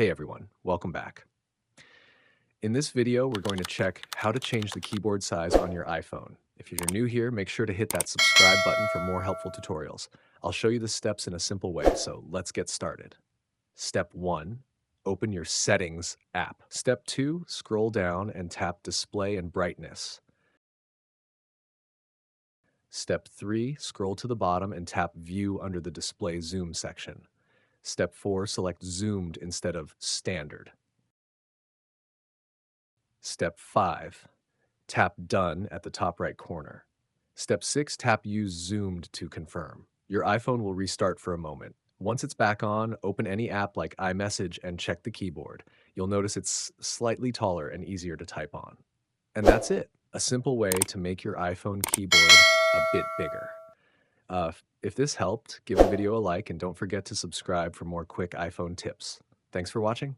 Hey everyone, welcome back. In this video, we're going to check how to change the keyboard size on your iPhone. If you're new here, make sure to hit that subscribe button for more helpful tutorials. I'll show you the steps in a simple way, so let's get started. Step 1, open your Settings app. Step 2, scroll down and tap Display and Brightness. Step 3, scroll to the bottom and tap View under the Display Zoom section. Step 4, select Zoomed instead of Standard. Step 5, tap Done at the top right corner. Step 6, tap Use Zoomed to confirm. Your iPhone will restart for a moment. Once it's back on, open any app like iMessage and check the keyboard. You'll notice it's slightly taller and easier to type on. And that's it. A simple way to make your iPhone keyboard a bit bigger. If this helped, give the video a like and don't forget to subscribe for more quick iPhone tips. Thanks for watching.